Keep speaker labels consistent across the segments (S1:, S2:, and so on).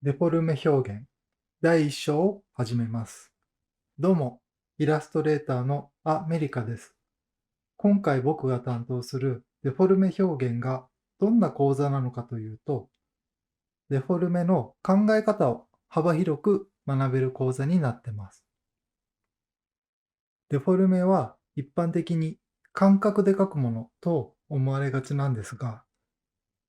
S1: デフォルメ表現第1章を始めます。どうも、イラストレーターのアメリカです。今回僕が担当するデフォルメ表現がどんな講座なのかというと、デフォルメの考え方を幅広く学べる講座になっています。デフォルメは一般的に感覚で書くものと思われがちなんですが、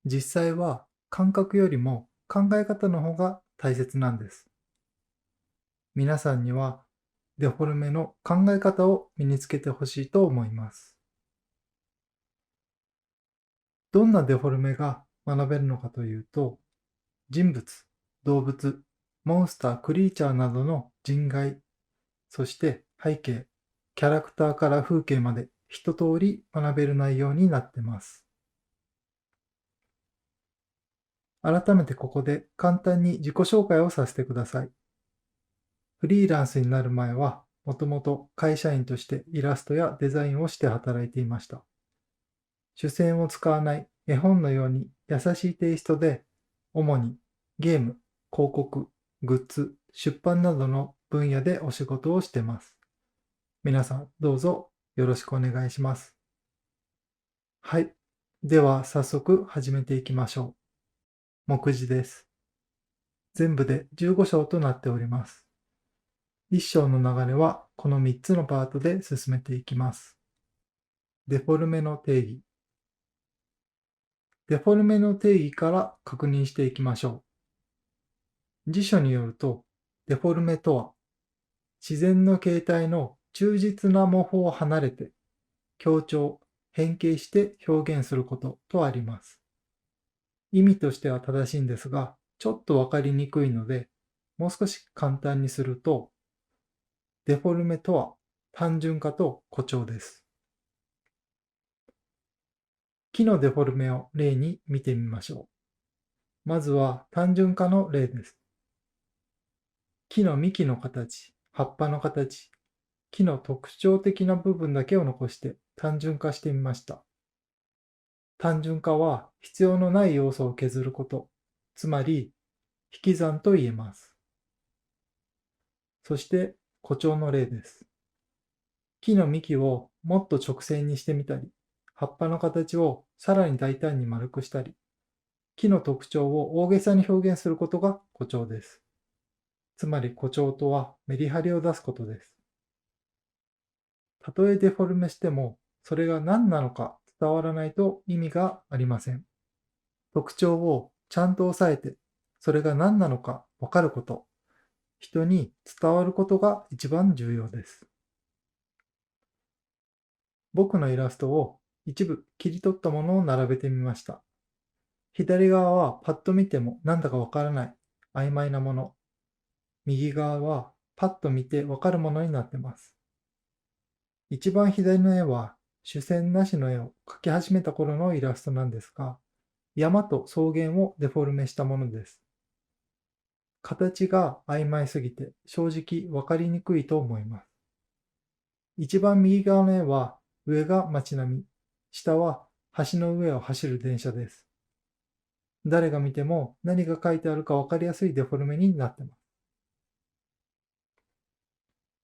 S1: 実際は感覚よりも考え方の方が大切なんです。皆さんにはデフォルメの考え方を身につけてほしいと思います。どんなデフォルメが学べるのかというと、人物、動物、モンスター、クリーチャーなどの人外、そして背景、キャラクターから風景まで一通り学べる内容になっています。改めてここで簡単に自己紹介をさせてください。フリーランスになる前は、もともと会社員としてイラストやデザインをして働いていました。主線を使わない絵本のように優しいテイストで、主にゲーム、広告、グッズ、出版などの分野でお仕事をしています。皆さんどうぞよろしくお願いします。はい。では早速始めていきましょう。目次です。全部で15章となっております。1章の流れはこの3つのパートで進めていきます。デフォルメの定義。デフォルメの定義から確認していきましょう。辞書によると、デフォルメとは、自然の形態の忠実な模倣を離れて、強調、変形して表現することとあります。意味としては正しいんですが、ちょっとわかりにくいので、もう少し簡単にすると、デフォルメとは単純化と誇張です。木のデフォルメを例に見てみましょう。まずは単純化の例です。木の幹の形、葉っぱの形、木の特徴的な部分だけを残して単純化してみました。単純化は必要のない要素を削ること、つまり引き算と言えます。そして誇張の例です。木の幹をもっと直線にしてみたり、葉っぱの形をさらに大胆に丸くしたり、木の特徴を大げさに表現することが誇張です。つまり誇張とはメリハリを出すことです。たとえデフォルメしても、それが何なのか伝わらないと意味がありません。特徴をちゃんと押さえて、それが何なのかわかること、人に伝わることが一番重要です。僕のイラストを一部切り取ったものを並べてみました。左側はパッと見てもなんだかわからない曖昧なもの。右側はパッと見てわかるものになっています。一番左の絵は主線なしの絵を描き始めた頃のイラストなんですが、山と草原をデフォルメしたものです。形が曖昧すぎて正直わかりにくいと思います。一番右側の絵は上が街並み、下は橋の上を走る電車です。誰が見ても何が書いてあるかわかりやすいデフォルメになっています。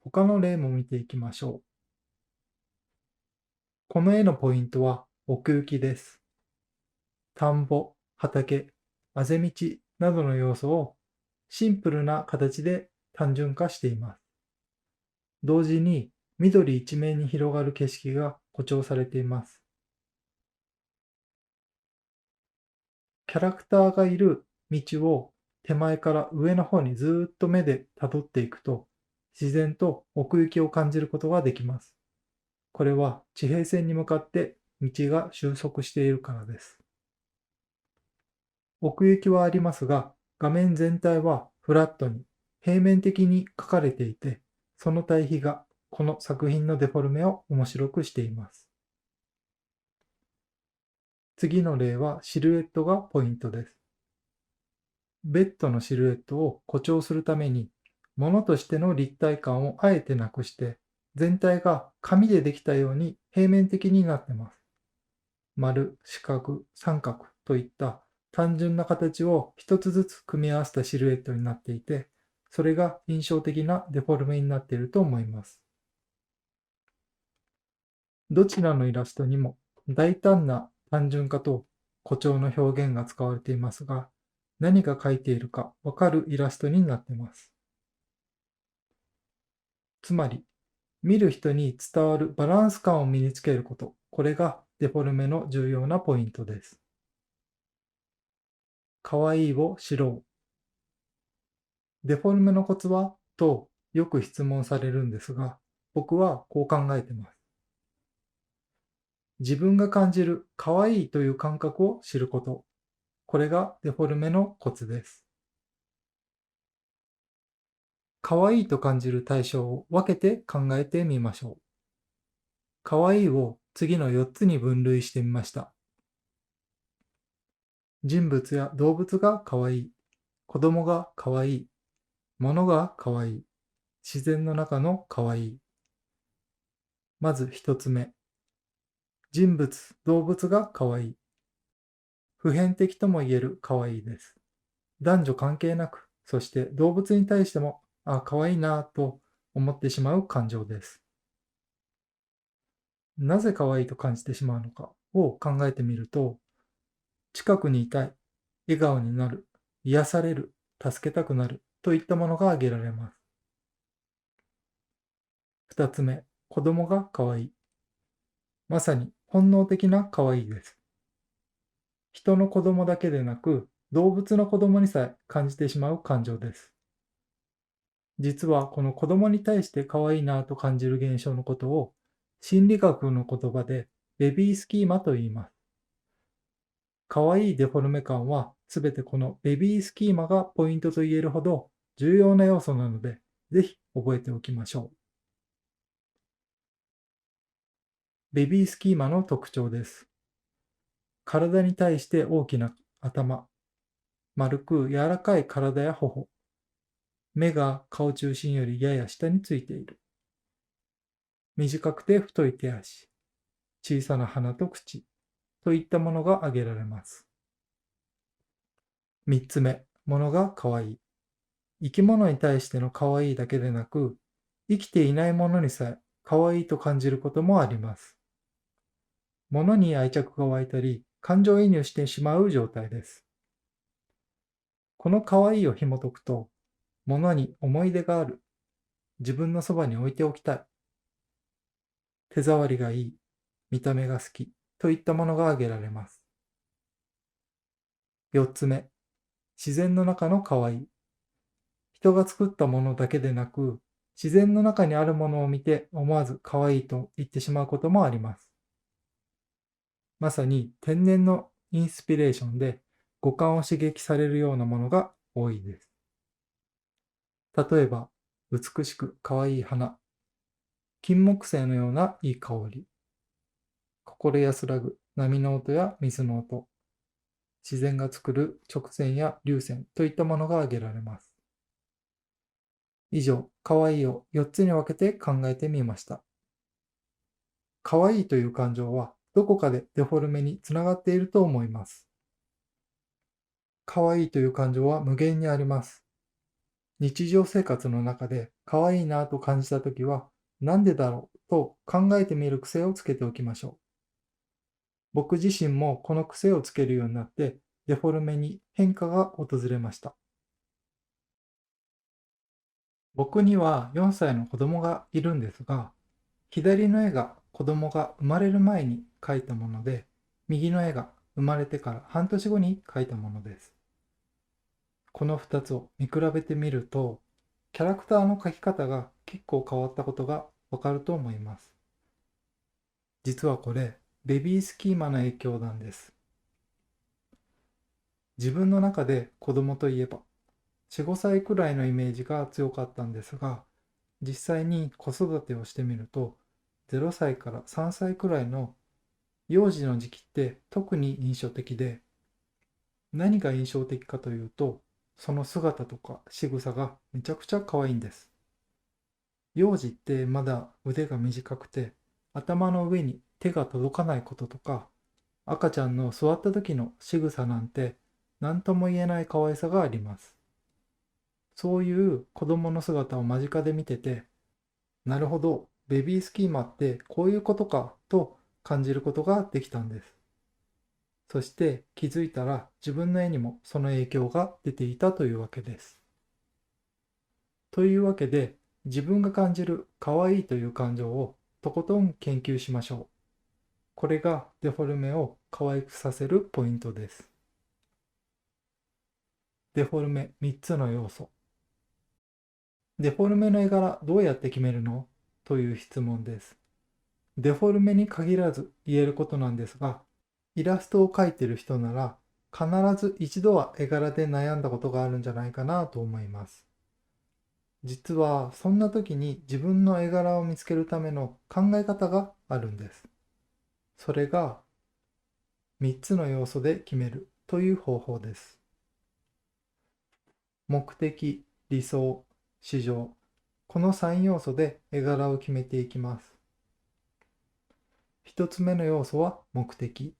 S1: 他の例も見ていきましょう。この絵のポイントは奥行きです。田んぼ、畑、あぜ道などの要素をシンプルな形で単純化しています。同時に緑一面に広がる景色が誇張されています。キャラクターがいる道を手前から上の方にずーっと目で辿っていくと、自然と奥行きを感じることができます。これは地平線に向かって道が収束しているからです。奥行きはありますが、画面全体はフラットに平面的に描かれていて、その対比がこの作品のデフォルメを面白くしています。次の例はシルエットがポイントです。ベッドのシルエットを誇張するために、物としての立体感をあえてなくして、全体が紙でできたように平面的になっています。丸、四角、三角といった単純な形を一つずつ組み合わせたシルエットになっていて、それが印象的なデフォルメになっていると思います。どちらのイラストにも大胆な単純化と誇張の表現が使われていますが、何が描いているかわかるイラストになっています。つまり、見る人に伝わるバランス感を身につけること、これがデフォルメの重要なポイントです。かわいいを知ろう。デフォルメのコツはとよく質問されるんですが、僕はこう考えています。自分が感じるかわいいという感覚を知ること。これがデフォルメのコツです。かわいいと感じる対象を分けて考えてみましょう。かわいいを次の4つに分類してみました。人物や動物がかわいい。子供がかわいい。物がかわいい。自然の中のかわいい。まず1つ目。人物、動物がかわいい。普遍的とも言えるかわいいです。男女関係なく、そして動物に対しても、かわいいなぁと思ってしまう感情です。なぜかわいいと感じてしまうのかを考えてみると、近くにいたい、笑顔になる、癒される、助けたくなるといったものが挙げられます。2つ目、子供がかわいい。まさに本能的なかわいいです。人の子供だけでなく、動物の子供にさえ感じてしまう感情です。実はこの子供に対して可愛いなと感じる現象のことを心理学の言葉でベビースキーマと言います。可愛いデフォルメ感はすべてこのベビースキーマがポイントと言えるほど重要な要素なので、ぜひ覚えておきましょう。ベビースキーマの特徴です。体に対して大きな頭、丸く柔らかい体や頬、目が顔中心よりやや下についている。短くて太い手足、小さな鼻と口といったものが挙げられます。3つ目、ものが可愛い。生き物に対しての可愛いだけでなく、生きていないものにさえ可愛いと感じることもあります。ものに愛着が湧いたり、感情移入してしまう状態です。この可愛いを紐解くと、ものに思い出がある、自分のそばに置いておきたい、手触りがいい、見た目が好きといったものが挙げられます。4つ目、自然の中の可愛い。人が作ったものだけでなく、自然の中にあるものを見て思わず可愛いと言ってしまうこともあります。まさに天然のインスピレーションで五感を刺激されるようなものが多いです。例えば、美しく可愛い花、金木犀のようないい香り、心安らぐ波の音や水の音、自然が作る直線や流線といったものが挙げられます。以上、可愛いを4つに分けて考えてみました。可愛いという感情はどこかでデフォルメにつながっていると思います。可愛いという感情は無限にあります。日常生活の中で可愛いなと感じたときは、なんでだろうと考えてみる癖をつけておきましょう。僕自身もこの癖をつけるようになって、デフォルメに変化が訪れました。僕には4歳の子供がいるんですが、左の絵が子供が生まれる前に描いたもので、右の絵が生まれてから半年後に描いたものです。この2つを見比べてみると、キャラクターの描き方が結構変わったことがわかると思います。実はこれ、ベビースキーマの影響なんです。自分の中で子供といえば、4、5歳くらいのイメージが強かったんですが、実際に子育てをしてみると、0歳から3歳くらいの幼児の時期って特に印象的で、何が印象的かというと、その姿とか仕草がめちゃくちゃ可愛いんです。幼児ってまだ腕が短くて、頭の上に手が届かないこととか、赤ちゃんの座った時の仕草なんて何とも言えない可愛さがあります。そういう子供の姿を間近で見てて、なるほど、ベビースキーマってこういうことかと感じることができたんです。そして気づいたら自分の絵にもその影響が出ていたというわけです。というわけで、自分が感じる可愛いという感情をとことん研究しましょう。これがデフォルメを可愛くさせるポイントです。デフォルメ3つの要素。デフォルメの絵柄どうやって決めるのという質問です。デフォルメに限らず言えることなんですが、イラストを描いている人なら必ず一度は絵柄で悩んだことがあるんじゃないかなと思います。実はそんな時に自分の絵柄を見つけるための考え方があるんです。それが3つの要素で決めるという方法です。目的、理想、市場。この3要素で絵柄を決めていきます。1つ目の要素は目的。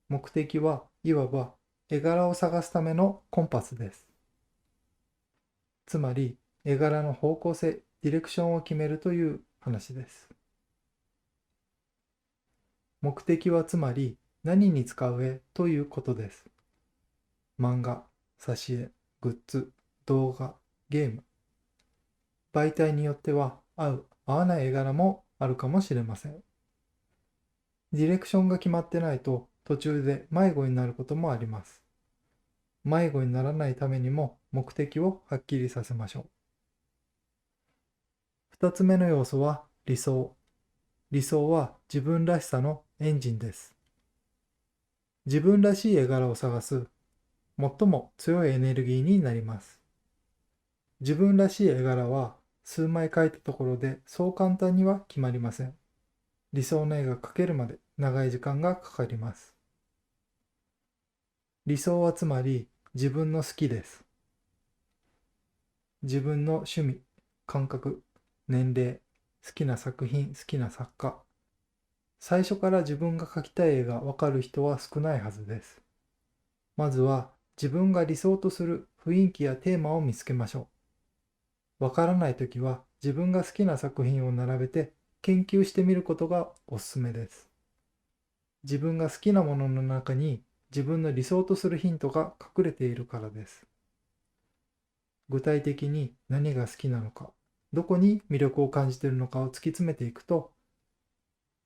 S1: 目的はいわば絵柄を探すためのコンパスです。つまり絵柄の方向性、ディレクションを決めるという話です。目的はつまり何に使う絵ということです。漫画、挿絵、グッズ、動画、ゲーム。媒体によっては合う、合わない絵柄もあるかもしれません。ディレクションが決まってないと途中で迷子になることもあります。迷子にならないためにも目的をはっきりさせましょう。二つ目の要素は理想。理想は自分らしさのエンジンです。自分らしい絵柄を探す最も強いエネルギーになります。自分らしい絵柄は数枚描いたところでそう簡単には決まりません。理想の絵が描けるまで長い時間がかかります。理想はつまり自分の好きです。自分の趣味、感覚、年齢、好きな作品、好きな作家。最初から自分が描きたい絵がわかる人は少ないはずです。まずは自分が理想とする雰囲気やテーマを見つけましょう。わからないときは自分が好きな作品を並べて研究してみることがおすすめです。自分が好きなものの中に自分の理想とするヒントが隠れているからです。具体的に何が好きなのか、どこに魅力を感じているのかを突き詰めていくと、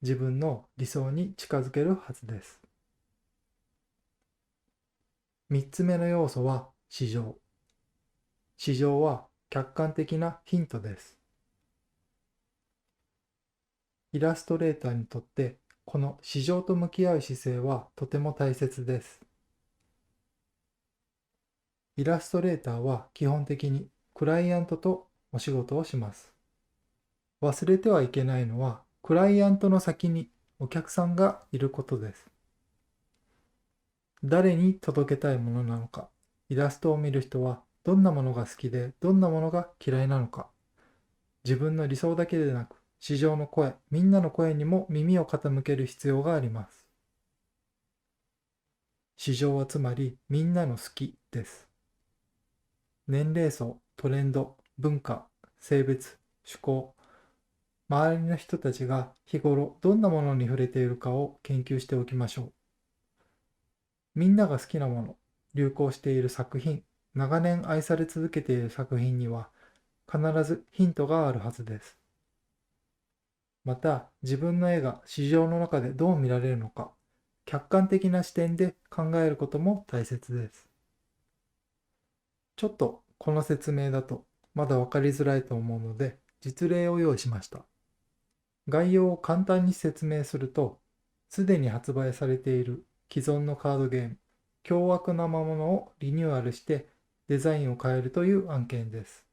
S1: 自分の理想に近づけるはずです。3つ目の要素は市場。市場は客観的なヒントです。イラストレーターにとってこの市場と向き合う姿勢はとても大切です。イラストレーターは基本的にクライアントとお仕事をします。忘れてはいけないのは、クライアントの先にお客さんがいることです。誰に届けたいものなのか、イラストを見る人はどんなものが好きでどんなものが嫌いなのか、自分の理想だけでなく、市場の声、みんなの声にも耳を傾ける必要があります。市場はつまりみんなの好きです。年齢層、トレンド、文化、性別、趣向、周りの人たちが日頃どんなものに触れているかを研究しておきましょう。みんなが好きなもの、流行している作品、長年愛され続けている作品には必ずヒントがあるはずです。また、自分の絵が市場の中でどう見られるのか、客観的な視点で考えることも大切です。ちょっとこの説明だとまだ分かりづらいと思うので、実例を用意しました。概要を簡単に説明すると、すでに発売されている既存のカードゲーム、凶悪な魔物をリニューアルしてデザインを変えるという案件です。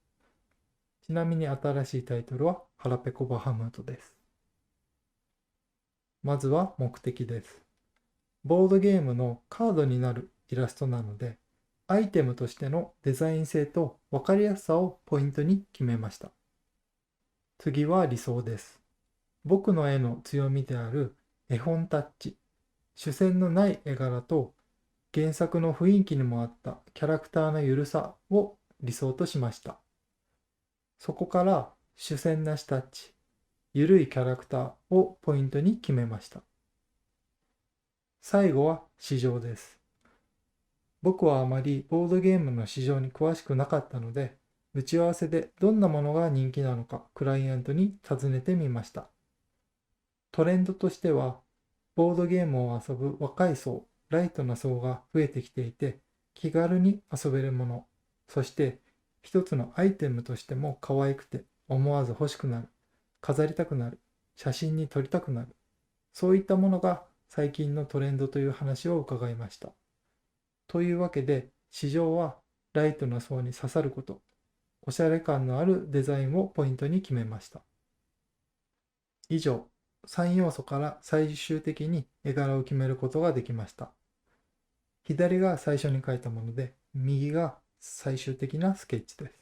S1: ちなみに新しいタイトルは腹ペコバハムートです。まずは目的です。ボードゲームのカードになるイラストなので、アイテムとしてのデザイン性と分かりやすさをポイントに決めました。次は理想です。僕の絵の強みである絵本タッチ、主線のない絵柄と原作の雰囲気にもあったキャラクターのゆるさを理想としました。そこから主線なしタッチ、ゆるいキャラクターをポイントに決めました。最後は市場です。僕はあまりボードゲームの市場に詳しくなかったので、打ち合わせでどんなものが人気なのかクライアントに尋ねてみました。トレンドとしては、ボードゲームを遊ぶ若い層、ライトな層が増えてきていて、気軽に遊べるもの、そして一つのアイテムとしても可愛くて思わず欲しくなる、飾りたくなる、写真に撮りたくなる、そういったものが最近のトレンドという話を伺いました。というわけで、市場はライトな層に刺さること、おしゃれ感のあるデザインをポイントに決めました。以上、3要素から最終的に絵柄を決めることができました。左が最初に描いたもので、右が最終的なスケッチです。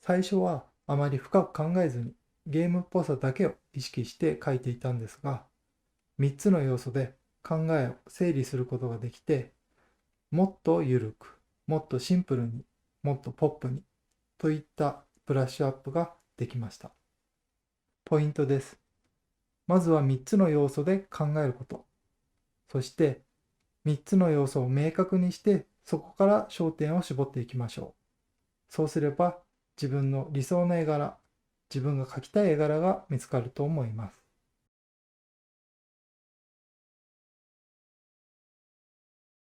S1: 最初はあまり深く考えずにゲームっぽさだけを意識して描いていたんですが、3つの要素で考えを整理することができて、もっと緩く、もっとシンプルに、もっとポップにといったブラッシュアップができました。ポイントです。まずは3つの要素で考えること。そして3つの要素を明確にして、そこから焦点を絞っていきましょう。そうすれば自分の理想の絵柄、自分が描きたい絵柄が見つかると思います。